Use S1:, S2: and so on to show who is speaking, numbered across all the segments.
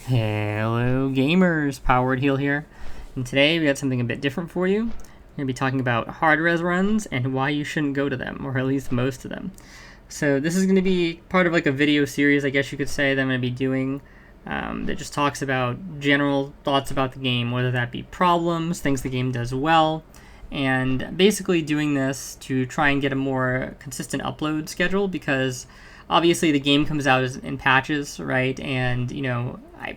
S1: Hello gamers, Powered Heal here, and today we got something a bit different for you. We're going to be talking about hard res runs and why you shouldn't go to them, or at least most of them. So this is going to be part of like a video series, I guess you could say, that I'm going to be doing that just talks about general thoughts about the game, whether that be problems, things the game does well, and basically doing this to try and get a more consistent upload schedule, because obviously the game comes out in patches, right? And I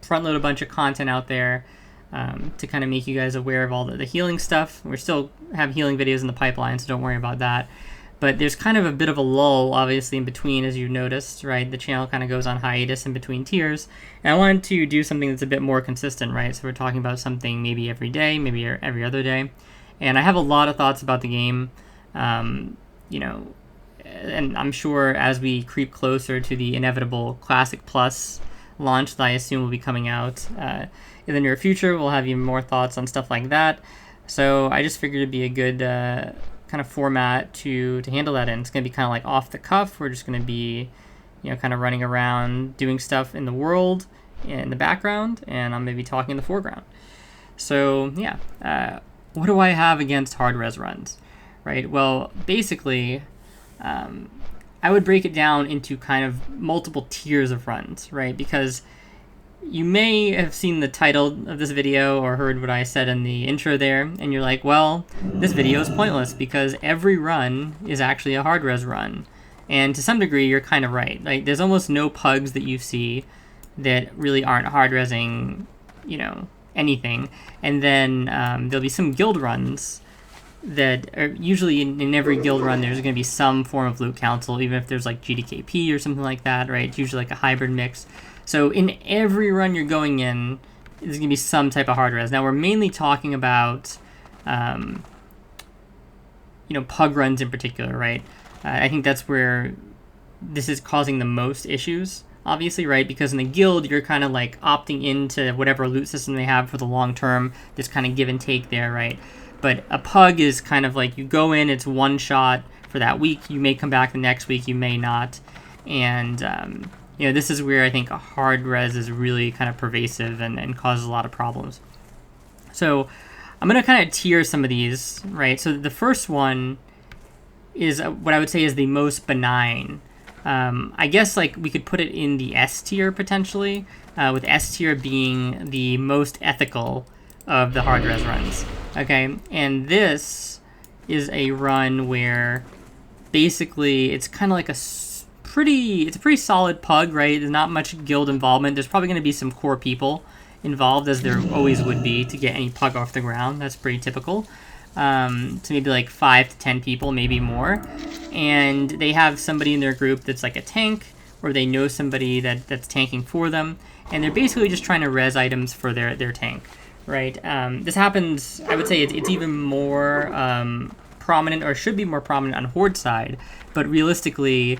S1: front load a bunch of content out there to kind of make you guys aware of all the healing stuff. We still have healing videos in the pipeline, so don't worry about that. But there's kind of a bit of a lull, obviously, in between, as you noticed, right? The channel kind of goes on hiatus in between tiers. And I wanted to do something that's a bit more consistent, right? So we're talking about something maybe every day, maybe every other day. And I have a lot of thoughts about the game, and I'm sure as we creep closer to the inevitable Classic Plus launch that I assume will be coming out in the near future, we'll have even more thoughts on stuff like that. So I just figured it'd be a good kind of format to handle that in. It's going to be kind of like off the cuff. We're just going to be, kind of running around doing stuff in the world in the background, and I'm going to be talking in the foreground. So yeah, what do I have against hard res runs, right? Well, basically, I would break it down into kind of multiple tiers of runs, right? Because you may have seen the title of this video or heard what I said in the intro there, and you're like, well, this video is pointless because every run is actually a hard res run. And to some degree, you're kind of right. Like, there's almost no pugs that you see that really aren't hard resing, anything. And then there'll be some guild runs that are usually in every guild run, there's going to be some form of loot council, even if there's like GDKP or something like that, right? It's usually like a hybrid mix. So in every run you're going in, there's going to be some type of hard res. Now we're mainly talking about, pug runs in particular, right? I think that's where this is causing the most issues, obviously, right? Because in the guild, you're kind of like opting into whatever loot system they have for the long term. There's kind of give and take there, right? But a pug is kind of like you go in, it's one shot for that week. You may come back the next week, you may not. And, this is where I think a hard res is really kind of pervasive and causes a lot of problems. So I'm going to kind of tier some of these, right? So the first one is what I would say is the most benign. I guess like we could put it in the S tier potentially, with S tier being the most ethical of the hard res runs. Okay, and this is a run where basically it's kind of like it's a pretty solid pug, right? There's not much guild involvement. There's probably going to be some core people involved, as there always would be, to get any pug off the ground. That's pretty typical. So maybe like 5 to 10 people, maybe more. And they have somebody in their group that's like a tank, or they know somebody that's tanking for them, and they're basically just trying to res items for their tank. Right. This happens, I would say it's even more prominent, or should be more prominent on Horde side, but realistically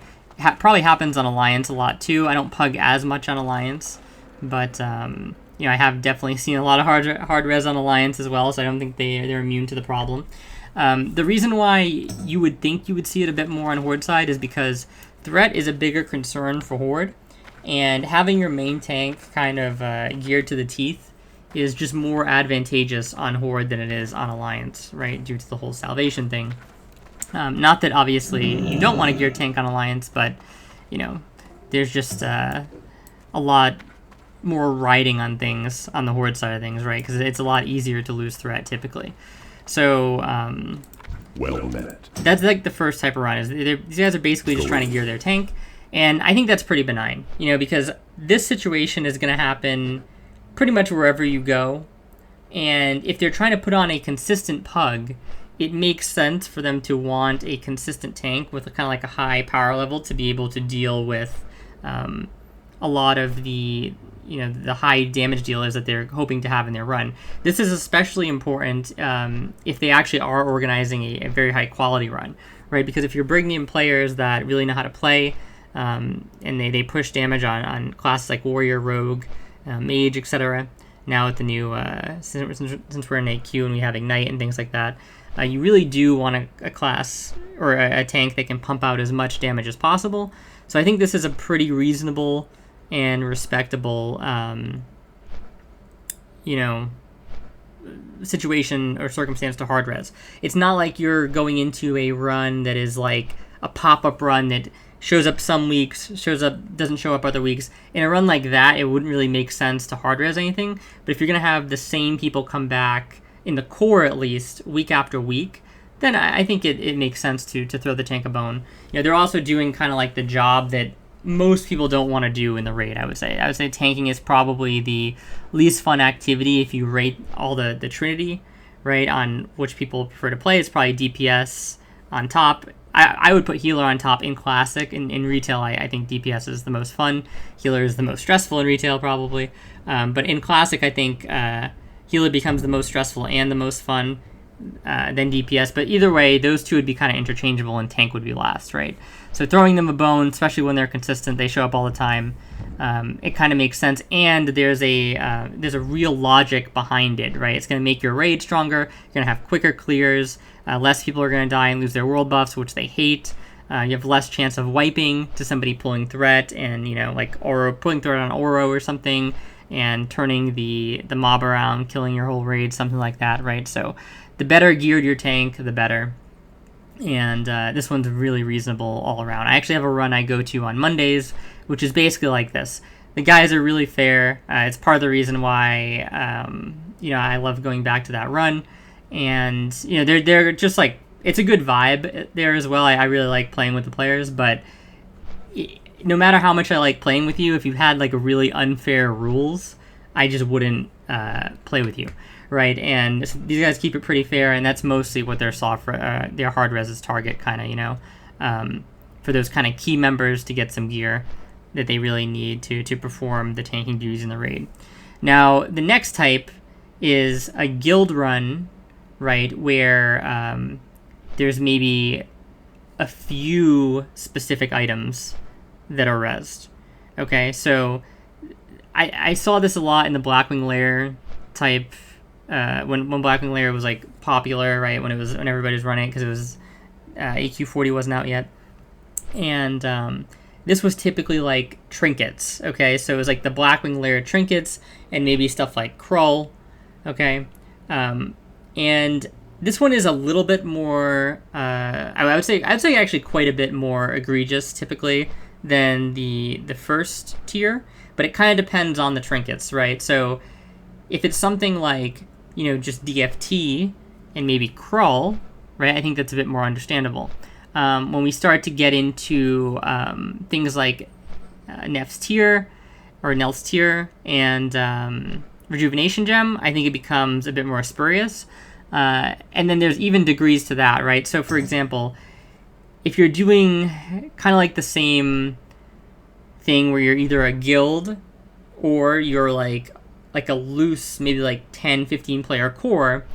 S1: probably happens on Alliance a lot too. I don't pug as much on Alliance, but I have definitely seen a lot of hard res on Alliance as well, so I don't think they're immune to the problem. The reason why you would think you would see it a bit more on Horde side is because threat is a bigger concern for Horde, and having your main tank kind of geared to the teeth is just more advantageous on Horde than it is on Alliance, right? Due to the whole salvation thing. Not that obviously you don't want to gear tank on Alliance, but there's just a lot more riding on things on the Horde side of things, right? Because it's a lot easier to lose threat typically. So
S2: well met.
S1: That's like the first type of run. These guys are basically just trying to gear their tank, and I think that's pretty benign, because this situation is going to happen pretty much wherever you go. And if they're trying to put on a consistent pug, it makes sense for them to want a consistent tank with kind of like a high power level to be able to deal with a lot of the high damage dealers that they're hoping to have in their run. This is especially important if they actually are organizing a very high quality run, right? Because if you're bringing in players that really know how to play, and they push damage on classes like Warrior, Rogue, Mage, etc. Now with the new, since we're in AQ and we have Ignite and things like that, you really do want a class or a tank that can pump out as much damage as possible. So I think this is a pretty reasonable and respectable, you know, situation or circumstance to hard res. It's not like you're going into a run that is like a pop-up run that shows up some weeks, doesn't show up other weeks. In a run like that, it wouldn't really make sense to hard res anything. But if you're gonna have the same people come back in the core at least week after week, then I think it makes sense to throw the tank a bone. You know, they're also doing kind of like the job that most people don't want to do in the raid. I would say tanking is probably the least fun activity if you rate all the Trinity, right, on which people prefer to play. It's probably DPS on top. I would put healer on top in classic. In retail, I think DPS is the most fun. Healer is the most stressful in retail, probably. But in classic, I think healer becomes the most stressful and the most fun, then DPS. But either way, those two would be kind of interchangeable, and tank would be last, right? So throwing them a bone, especially when they're consistent, they show up all the time. It kind of makes sense, and there's a real logic behind it, right? It's going to make your raid stronger. You're going to have quicker clears. Less people are going to die and lose their world buffs, which they hate. You have less chance of wiping to somebody pulling threat and, you know, like Oro, pulling threat on Oro or something and turning the mob around, killing your whole raid, something like that, right? So the better geared your tank, the better. And this one's really reasonable all around. I actually have a run I go to on Mondays, which is basically like this. The guys are really fair. It's part of the reason why, you know, I love going back to that run. And, you know, they're just like, it's a good vibe there as well. I really like playing with the players, but no matter how much I like playing with you, if you had like really unfair rules, I just wouldn't play with you, right? And these guys keep it pretty fair, and that's mostly what their their hard reses target, kind of, you know, for those kind of key members to get some gear that they really need to perform the tanking duties in the raid. Now, the next type is a guild run, right, where there's maybe a few specific items that are rezzed. Okay, so I saw this a lot in the Blackwing Lair type, when Blackwing Lair was like popular, right, when everybody was running it, because it was AQ40 wasn't out yet, and this was typically like trinkets. Okay, so it was like the Blackwing Lair trinkets and maybe stuff like Krull. Okay, and this one is a little bit more, I would say actually quite a bit more egregious typically than the first tier, but it kind of depends on the trinkets, right? So if it's something like, you know, just DFT and maybe Krull, right, I think that's a bit more understandable. When we start to get into things like Neff's tier or Nel's tier and Rejuvenation Gem, I think it becomes a bit more spurious. And then there's even degrees to that, right? So, for example, if you're doing kind of like the same thing where you're either a guild or you're like a loose, maybe like 10, 15 player core,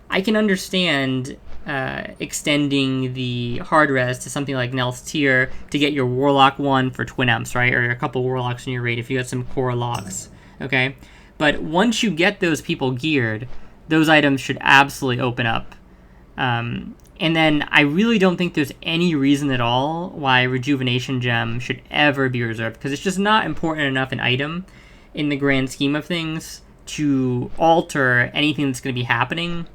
S1: I can understand extending the hard res to something like Nel's tier to get your Warlock 1 for Twin Emps, right? Or a couple Warlocks in your raid if you got some core locks, okay? But once you get those people geared, those items should absolutely open up. And then I really don't think there's any reason at all why Rejuvenation Gem should ever be reserved, because it's just not important enough an item in the grand scheme of things to alter anything that's going to be happening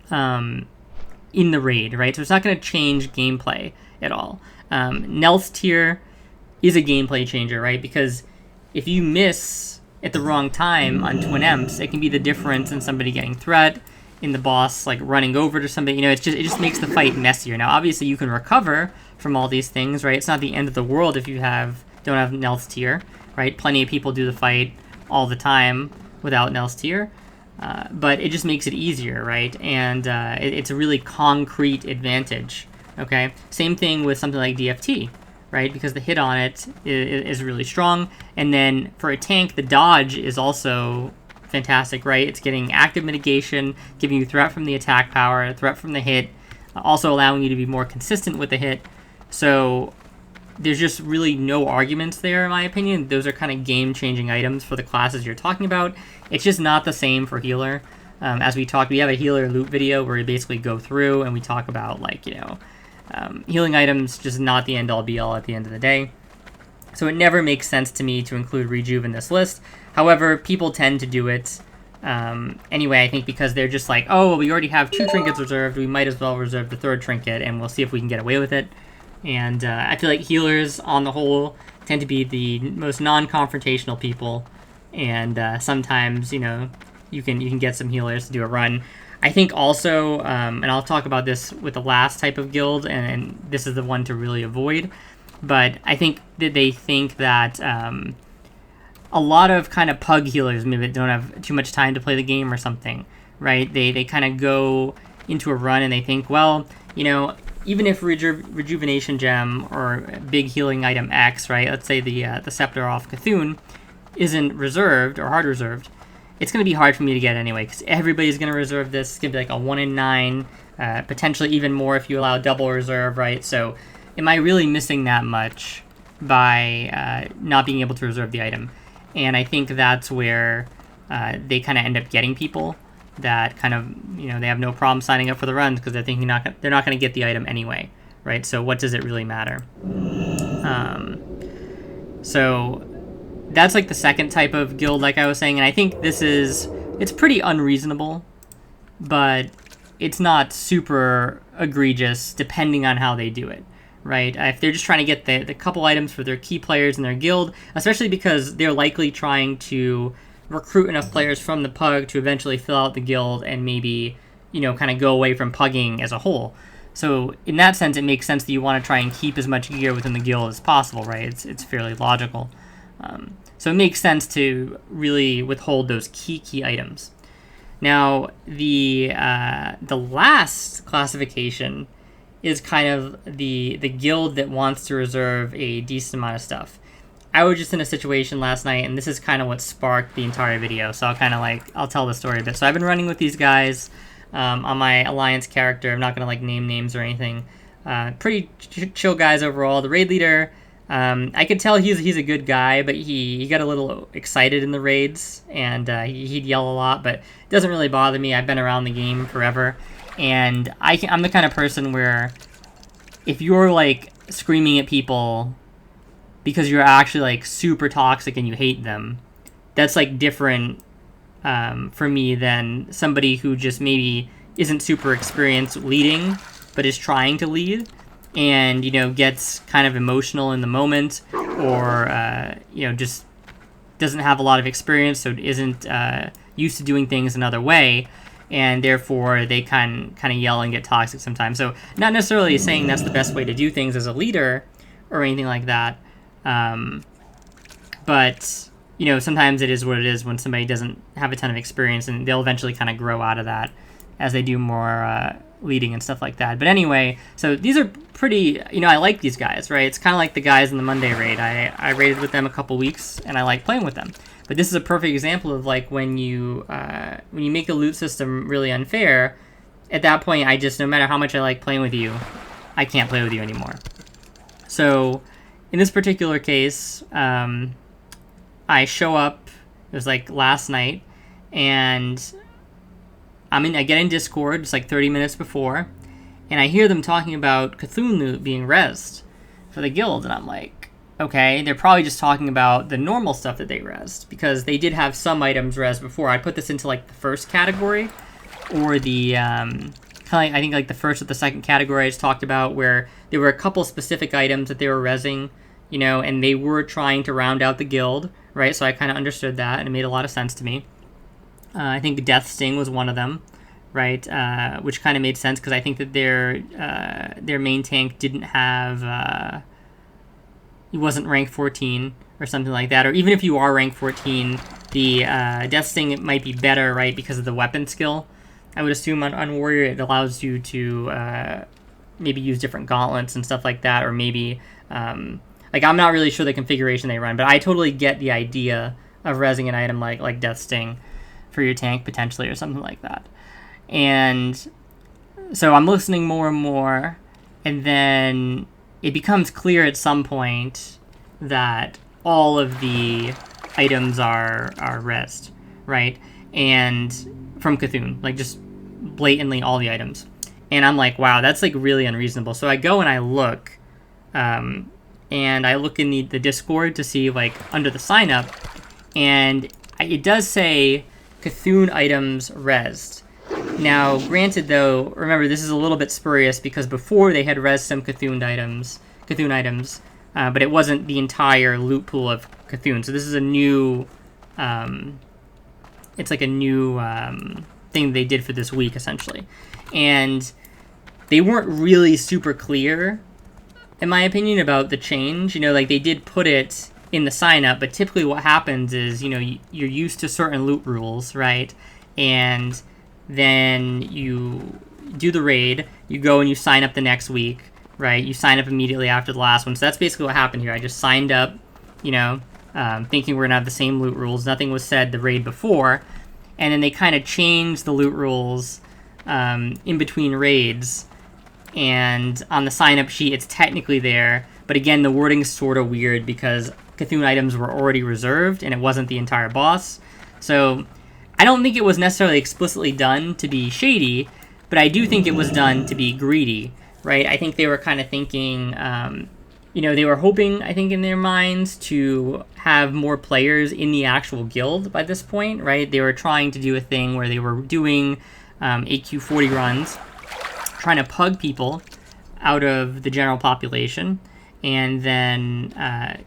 S1: in the raid, right? So it's not going to change gameplay at all. Nel's tier is a gameplay changer, right? Because if you miss at the wrong time on Twin Emps, it can be the difference in somebody getting threat, in the boss like running over to somebody. You know, it just makes the fight messier. Now, obviously, you can recover from all these things, right? It's not the end of the world if you don't have Nel's tier, right? Plenty of people do the fight all the time without Nel's tier, but it just makes it easier, right? And it's a really concrete advantage. Okay, same thing with something like DFT, right? Because the hit on it is really strong, and then for a tank, the dodge is also fantastic, right? It's getting active mitigation, giving you threat from the attack power, threat from the hit, also allowing you to be more consistent with the hit. So there's just really no arguments there, in my opinion. Those are kind of game-changing items for the classes you're talking about. It's just not the same for healer. As we talked, we have a healer loot video where we basically go through and we talk about, like, you know, healing items, just not the end-all be-all at the end of the day. So it never makes sense to me to include Rejuve in this list. However, people tend to do it anyway, I think because they're just like, oh, well, we already have 2 trinkets reserved, we might as well reserve the 3rd trinket, and we'll see if we can get away with it. And I feel like healers, on the whole, tend to be the most non-confrontational people, and sometimes, you can get some healers to do a run. I think also, and I'll talk about this with the last type of guild, and this is the one to really avoid, but I think that they think that a lot of kind of pug healers maybe don't have too much time to play the game or something, right? They kind of go into a run and they think, well, even if Rejuvenation Gem or big healing item X, right? Let's say the Scepter off Cthulhu isn't reserved or hard reserved, it's going to be hard for me to get anyway because everybody's going to reserve this. It's going to be like a 1 in 9, potentially even more if you allow double reserve, right? So am I really missing that much by not being able to reserve the item? And I think that's where they kind of end up getting people that kind of, they have no problem signing up for the runs because they're thinking they're not going to get the item anyway, right? So what does it really matter? So that's like the second type of guild, like I was saying, and I think it's pretty unreasonable, but it's not super egregious depending on how they do it. Right? If they're just trying to get the couple items for their key players in their guild, especially because they're likely trying to recruit enough players from the pug to eventually fill out the guild and maybe, kind of go away from pugging as a whole. So in that sense, it makes sense that you want to try and keep as much gear within the guild as possible, right? It's fairly logical. So it makes sense to really withhold those key items. Now, the last classification is kind of the guild that wants to reserve a decent amount of stuff. I was just in a situation last night, and this is kind of what sparked the entire video, so I'll tell the story a bit. So I've been running with these guys on my Alliance character. I'm not going to name names or anything. Pretty chill guys overall. The raid leader, I could tell he's a good guy, but he got a little excited in the raids, and he'd yell a lot, but it doesn't really bother me. I've been around the game forever. And I'm the kind of person where if you're screaming at people because you're actually super toxic and you hate them, that's different for me than somebody who just maybe isn't super experienced leading but is trying to lead and gets kind of emotional in the moment or just doesn't have a lot of experience, so isn't used to doing things another way. And therefore, they kind of yell and get toxic sometimes. So not necessarily saying that's the best way to do things as a leader or anything like that. But, sometimes it is what it is when somebody doesn't have a ton of experience. And they'll eventually kind of grow out of that as they do more leading and stuff like that. But anyway, so these are pretty, I like these guys, right? It's kind of like the guys in the Monday raid. I raided with them a couple weeks, and I like playing with them. But this is a perfect example of when you make the loot system really unfair. At that point, no matter how much I like playing with you, I can't play with you anymore. So in this particular case, I show up. It was last night, and I get in Discord just 30 minutes before, and I hear them talking about Cthulhu loot being rezzed for the guild, and I'm like, okay, they're probably just talking about the normal stuff that they rezzed, because they did have some items rezzed before. I'd put this into the first category, or the I think the first or the second category I just talked about, where there were a couple specific items that they were rezzing, and they were trying to round out the guild, right? So I kind of understood that, and it made a lot of sense to me. I think Death Sting was one of them, right? Which kind of made sense because I think that their main tank didn't have. He wasn't rank 14 or something like that. Or even if you are rank 14, the Death Sting might be better, right? Because of the weapon skill. I would assume on Warrior it allows you to maybe use different gauntlets and stuff like that, or maybe I'm not really sure the configuration they run, but I totally get the idea of rezzing an item like Death Sting for your tank potentially or something like that. And so I'm listening more and more, and then it becomes clear at some point that all of the items are rezzed, right? And from Cthulhu, just blatantly all the items. And I'm like, wow, that's really unreasonable. So I go and I look, and and I look in the Discord to see, like, under the sign up, and it does say Cthulhu items rezzed. Now, granted, though, remember, this is a little bit spurious because before they had rezzed some Cthulhu items, but it wasn't the entire loot pool of Cthulhu. So this is a new, it's like a new thing they did for this week, essentially. And they weren't really super clear, in my opinion, about the change. You know, like, they did put it in the sign up, but typically what happens is, you know, you're used to certain loot rules, right? And then you do the raid, you go and you sign up the next week, right? You sign up immediately after the last one. So that's basically what happened here. I just signed up, you know, thinking we're going to have the same loot rules. Nothing was said the raid before. And then they kind of changed the loot rules in between raids. And on the sign-up sheet, it's technically there. But again, the wording's sort of weird because Cthulhu items were already reserved and it wasn't the entire boss. So I don't think it was necessarily explicitly done to be shady, but I do think it was done to be greedy, right? I think they were kind of thinking, you know, they were hoping, I think, in their minds to have more players in the actual guild by this point, right? They were trying to do a thing where they were doing AQ40 runs, trying to pug people out of the general population, and then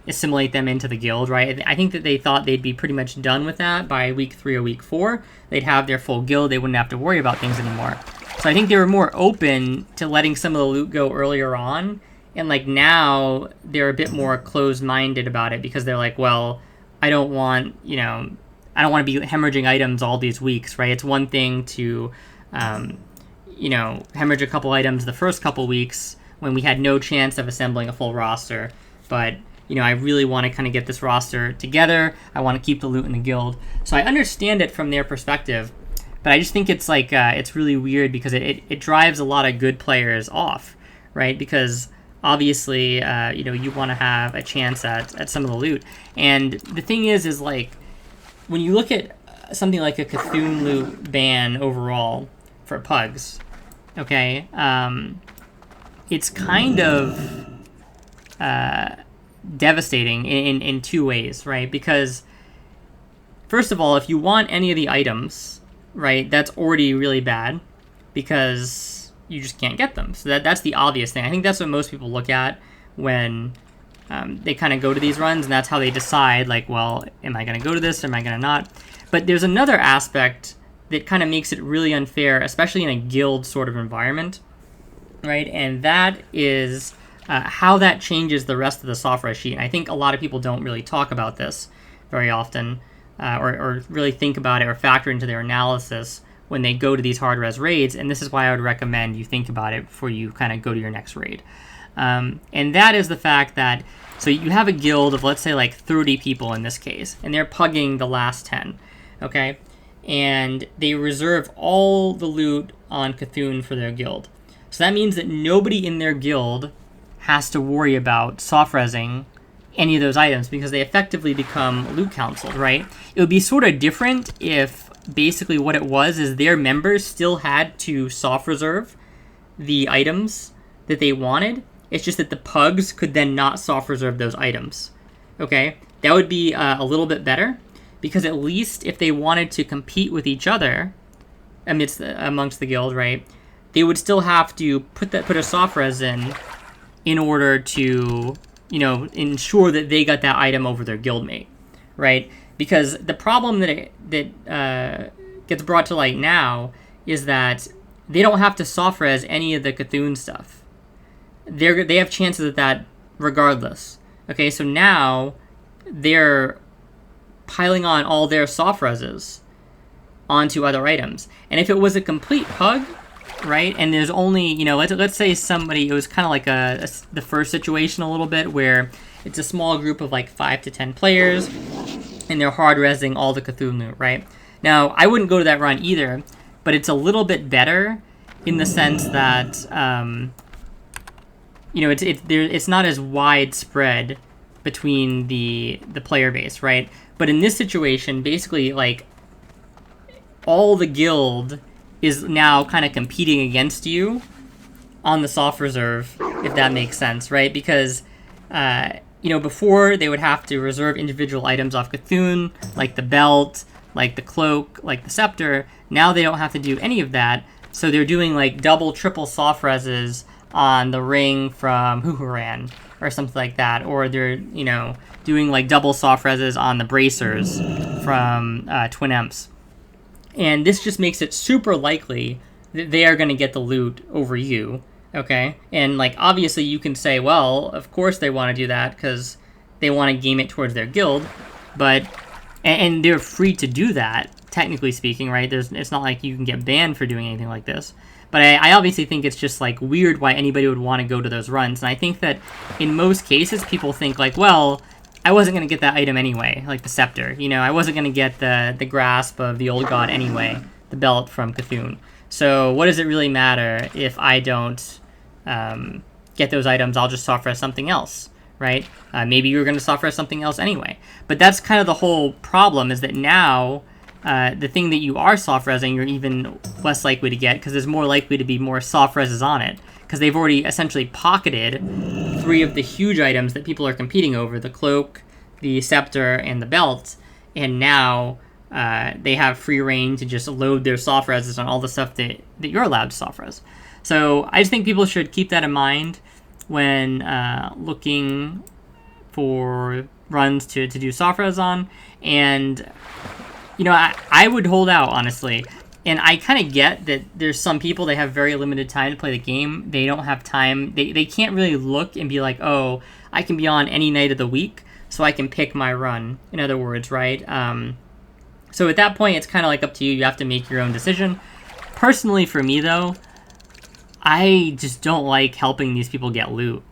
S1: assimilate them into the guild, right? I think that they thought they'd be pretty much done with that by week 3 or week 4. They'd have their full guild. They wouldn't have to worry about things anymore. So I think they were more open to letting some of the loot go earlier on. And, like, now they're a bit more closed-minded about it because they're like, well, I don't want to be hemorrhaging items all these weeks, right? It's one thing to, hemorrhage a couple items the first couple weeks when we had no chance of assembling a full roster. But, you know, I really want to kind of get this roster together. I want to keep the loot in the guild. So I understand it from their perspective, but I just think it's like, it's really weird because it drives a lot of good players off, right? Because obviously, you want to have a chance at some of the loot. And the thing is like, when you look at something like a Cthulhu ban overall for pugs, okay, it's kind of devastating in two ways, right? Because, first of all, if you want any of the items, right, that's already really bad because you just can't get them. So that's the obvious thing. I think that's what most people look at when they kind of go to these runs, and that's how they decide, like, well, am I going to go to this or am I going to not? But there's another aspect that kind of makes it really unfair, especially in a guild sort of environment, right? And that is how that changes the rest of the software sheet. And I think a lot of people don't really talk about this very often or really think about it or factor into their analysis when they go to these hard res raids. And this is why I would recommend you think about it before you kind of go to your next raid. And that is the fact that, so you have a guild of, let's say, like 30 people in this case, and they're pugging the last 10, okay? And they reserve all the loot on Cthulhu for their guild. So that means that nobody in their guild has to worry about soft-resing any of those items because they effectively become loot council, right? It would be sort of different if basically what it was is their members still had to soft-reserve the items that they wanted. It's just that the pugs could then not soft-reserve those items, okay? That would be a little bit better because at least if they wanted to compete with each other amongst the guild, right, they would still have to put a soft res in order to, ensure that they got that item over their guildmate, right? Because the problem that gets brought to light now is that they don't have to soft res any of the Cthulhu stuff. They have chances at that regardless. Okay, so now they're piling on all their soft reses onto other items. And if it was a complete pug, right, and there's only, let's say somebody, it was kind of like the first situation a little bit where it's a small group of like 5 to 10 players and they're hard resing all the Cthulhu, right? Now, I wouldn't go to that run either, but it's a little bit better in the sense that, it's not as widespread between the player base, right? But in this situation, basically, like, all the guild is now kind of competing against you on the soft reserve, if that makes sense, right? Because before they would have to reserve individual items off Cthulhu, like the belt, like the cloak, like the scepter. Now they don't have to do any of that, so they're doing like double, triple soft reses on the ring from Huhuran or something like that, or they're doing like double soft reses on the bracers from Twin Emps, and this just makes it super likely that they are going to get the loot over you. Okay, and like obviously you can say, well, of course they want to do that because they want to game it towards their guild, but and they're free to do that, technically speaking, right? It's not like you can get banned for doing anything like this. But I obviously think it's just like weird why anybody would want to go to those runs, and I think that in most cases people think like, well, I wasn't going to get that item anyway, like the scepter. I wasn't going to get the grasp of the old god anyway, the belt from Cthulhu. So what does it really matter if I don't get those items? I'll just soft res something else, right? Maybe you're going to soft res something else anyway. But that's kind of the whole problem, is that now the thing that you are soft resing, you're even less likely to get, because there's more likely to be more soft reses on it, because they've already essentially pocketed 3 of the huge items that people are competing over: the cloak, the scepter, and the belt. And now they have free reign to just load their soft reses on all the stuff that you're allowed to soft res. So I just think people should keep that in mind when looking for runs to do soft res on. And I would hold out, honestly. And I kind of get that there's some people, they have very limited time to play the game. They don't have time. They can't really look and be like, oh, I can be on any night of the week, so I can pick my run, in other words, right? So at that point, it's kind of like up to you. You have to make your own decision. Personally, for me, though, I just don't like helping these people get loot.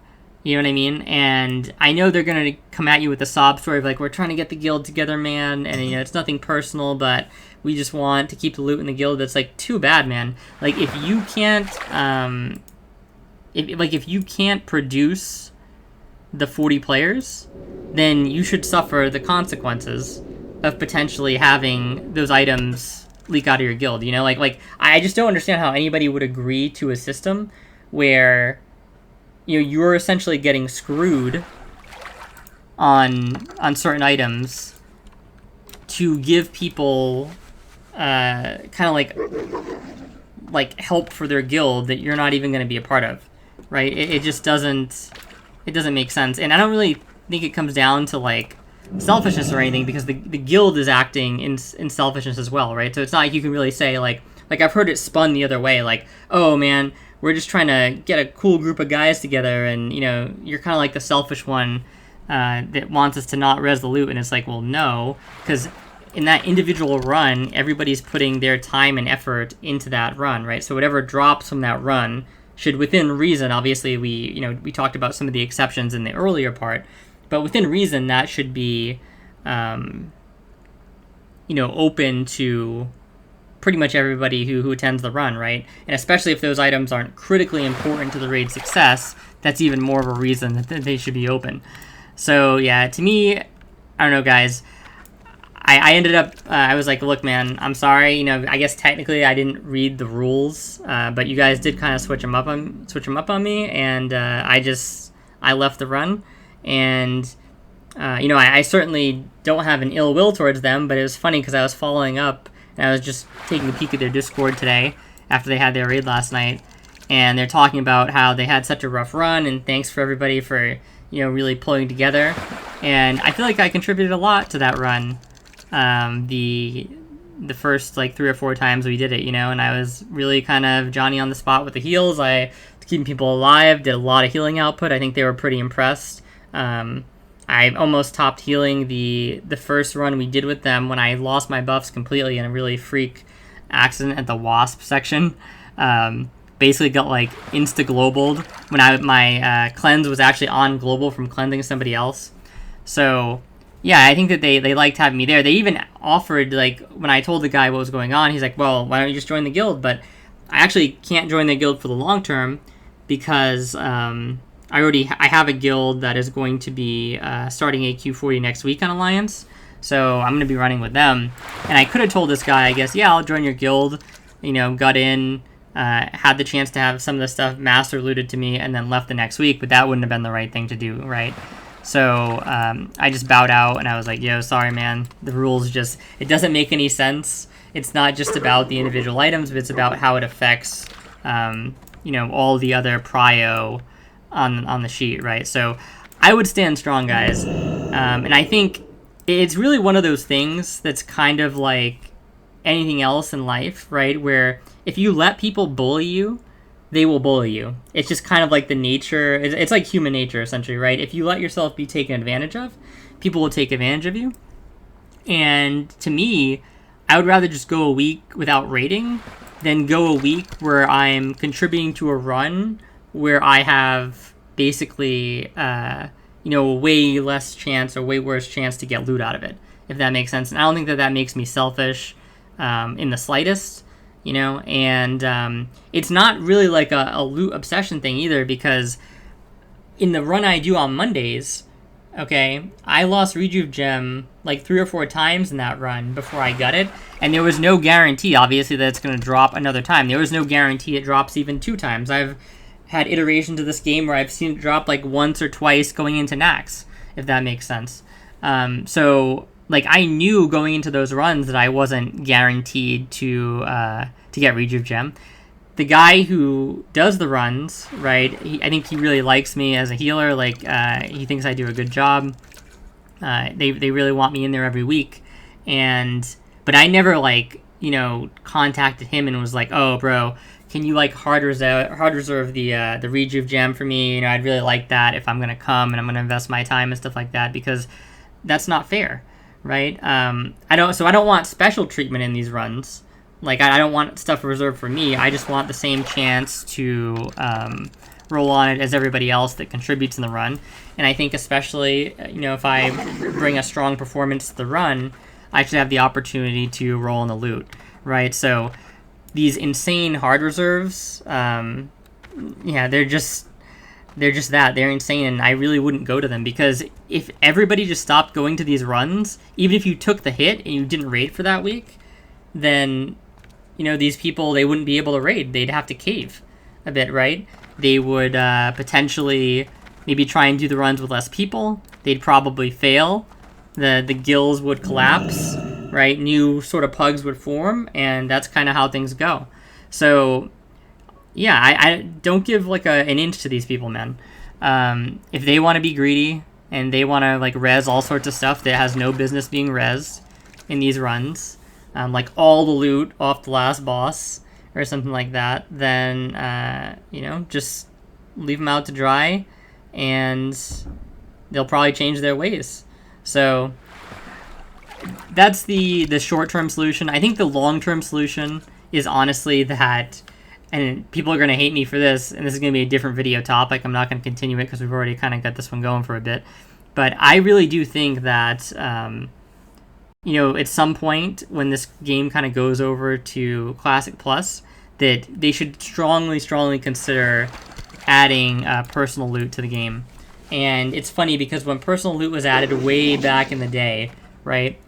S1: You know what I mean? And I know they're going to come at you with a sob story of like, we're trying to get the guild together, man. And, it's nothing personal, but we just want to keep the loot in the guild. That's like, too bad, man. Like, if you can't, if you can't produce the 40 players, then you should suffer the consequences of potentially having those items leak out of your guild. Like I just don't understand how anybody would agree to a system where you're essentially getting screwed on certain items to give people kind of like help for their guild that you're not even going to be a part of, right? It just doesn't make sense. And I don't really think it comes down to like selfishness or anything, because the guild is acting in selfishness as well, right? So it's not like you can really say like I've heard it spun the other way, like, oh man, we're just trying to get a cool group of guys together, and you're kind of like the selfish one that wants us to not res the loot. And it's like, well, no, because in that individual run, everybody's putting their time and effort into that run, right? So whatever drops from that run should, within reason, obviously we talked about some of the exceptions in the earlier part, but within reason, that should be open to pretty much everybody who attends the run, right? And especially if those items aren't critically important to the raid success, that's even more of a reason that they should be open. So yeah, to me, I don't know, guys. I ended up, I was like, look, man, I'm sorry. I guess technically I didn't read the rules, but you guys did kind of switch them up on me, and I left the run. And I certainly don't have an ill will towards them, but it was funny because I was following up, and I was just taking a peek at their Discord today after they had their raid last night, and they're talking about how they had such a rough run, and thanks for everybody for really pulling together. And I feel like I contributed a lot to that run. The first like 3 or 4 times we did it, and I was really kind of Johnny on the spot with the heals. I was keeping people alive, did a lot of healing output. I think they were pretty impressed. I almost topped healing the first run we did with them when I lost my buffs completely in a really freak accident at the Wasp section. Basically got like insta-globaled when my cleanse was actually on global from cleansing somebody else. So yeah, I think that they liked having me there. They even offered, like, when I told the guy what was going on, he's like, well, why don't you just join the guild? But I actually can't join the guild for the long term because I have a guild that is going to be starting AQ40 next week on Alliance. So I'm going to be running with them. And I could have told this guy, I guess, yeah, I'll join your guild, gut in, had the chance to have some of the stuff master looted to me and then left the next week, but that wouldn't have been the right thing to do, right? So I just bowed out and I was like, yo, sorry, man. The rules just, it doesn't make any sense. It's not just about the individual items, but it's about how it affects, all the other prio on the sheet, right? So I would stand strong, guys. And I think it's really one of those things that's kind of like anything else in life, right? Where if you let people bully you, they will bully you. It's just kind of like the nature. It's like human nature, essentially, right? If you let yourself be taken advantage of, people will take advantage of you. And to me, I would rather just go a week without raiding than go a week where I'm contributing to a run where I have basically, way less chance or way worse chance to get loot out of it, if that makes sense. And I don't think that makes me selfish in the slightest. And it's not really like a loot obsession thing either, because in the run I do on Mondays, okay, I lost Rejuve Gem like 3 or 4 times in that run before I got it, and there was no guarantee, obviously, that it's going to drop another time. There was no guarantee it drops even 2 times. I've had iterations of this game where I've seen it drop like once or twice going into Nax, if that makes sense. So like I knew going into those runs that I wasn't guaranteed to get Rejuve Gem. The guy who does the runs, right? I think he really likes me as a healer. Like he thinks I do a good job. They really want me in there every week, but I never contacted him and was like, oh, bro, can you hard reserve the Rejuve Gem for me? I'd really like that if I'm gonna come and I'm gonna invest my time and stuff like that, because that's not fair. Right? I don't want special treatment in these runs. Like, I don't want stuff reserved for me. I just want the same chance to roll on it as everybody else that contributes in the run. And I think especially, if I bring a strong performance to the run, I should have the opportunity to roll in the loot, right? So these insane hard reserves, they're just that. They're insane, and I really wouldn't go to them, because if everybody just stopped going to these runs, even if you took the hit and you didn't raid for that week, then, these people, they wouldn't be able to raid. They'd have to cave a bit, right? They would potentially maybe try and do the runs with less people. They'd probably fail. The guilds would collapse, right? New sort of pugs would form, and that's kind of how things go. So yeah, I don't give an inch to these people, man. If they want to be greedy and they want to res all sorts of stuff that has no business being resed in these runs, like all the loot off the last boss or something like that, then just leave them out to dry, and they'll probably change their ways. So that's the short-term solution. I think the long-term solution is honestly that, and people are going to hate me for this, and this is going to be a different video topic. I'm not going to continue it because we've already kind of got this one going for a bit. But I really do think that, at some point when this game kind of goes over to Classic Plus, that they should strongly, strongly consider adding personal loot to the game. And it's funny because when personal loot was added way back in the day, right,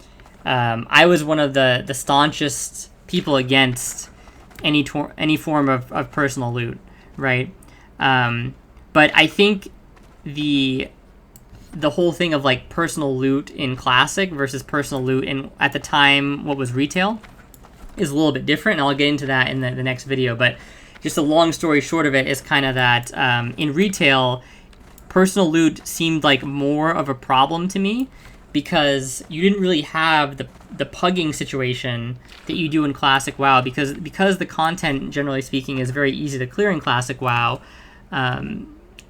S1: I was one of the staunchest people against any form of personal loot, right? But I think the whole thing of personal loot in Classic versus personal loot in, at the time, what was retail, is a little bit different, and I'll get into that in the next video. But just a long story short of it is kind of that in retail, personal loot seemed like more of a problem to me, because you didn't really have the pugging situation that you do in Classic WoW, because the content, generally speaking, is very easy to clear in Classic WoW. A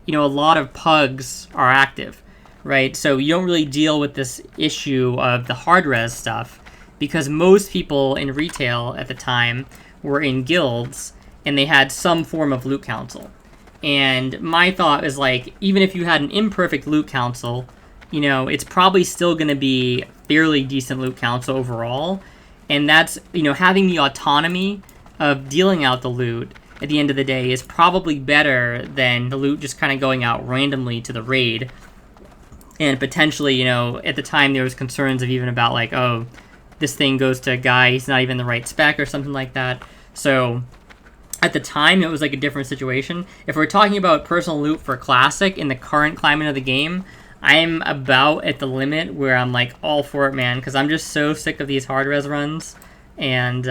S1: lot of pugs are active, right? So you don't really deal with this issue of the hard res stuff, because most people in retail at the time were in guilds and they had some form of loot council. And my thought is even if you had an imperfect loot council, it's probably still going to be fairly decent loot council overall. And that's, having the autonomy of dealing out the loot at the end of the day is probably better than the loot just kind of going out randomly to the raid. And potentially, at the time there was concerns of even about this thing goes to a guy, he's not even the right spec or something like that. So at the time it was like a different situation. If we're talking about personal loot for Classic in the current climate of the game, I'm about at the limit where I'm like all for it, man, because I'm just so sick of these hard res runs, and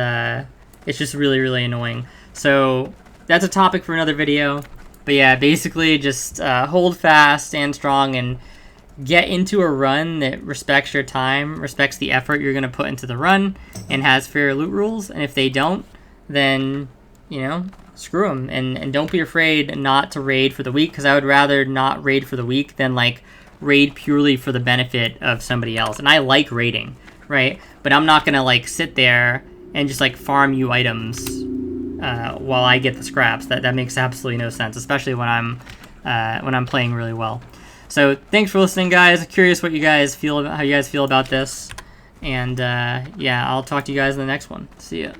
S1: it's just really, really annoying. So that's a topic for another video. But yeah, basically just hold fast, stand strong, and get into a run that respects your time, respects the effort you're going to put into the run, and has fair loot rules. And if they don't, then, you know, screw them. And don't be afraid not to raid for the week, because I would rather not raid for the week than, like, raid purely for the benefit of somebody else. And I like raiding, right? But I'm not going to, like, sit there and just, like, farm you items while I get the scraps. That makes absolutely no sense, especially when I'm playing really well. So thanks for listening, guys. Curious what you guys feel about, how you guys feel about this, and yeah, I'll talk to you guys in the next one. See ya.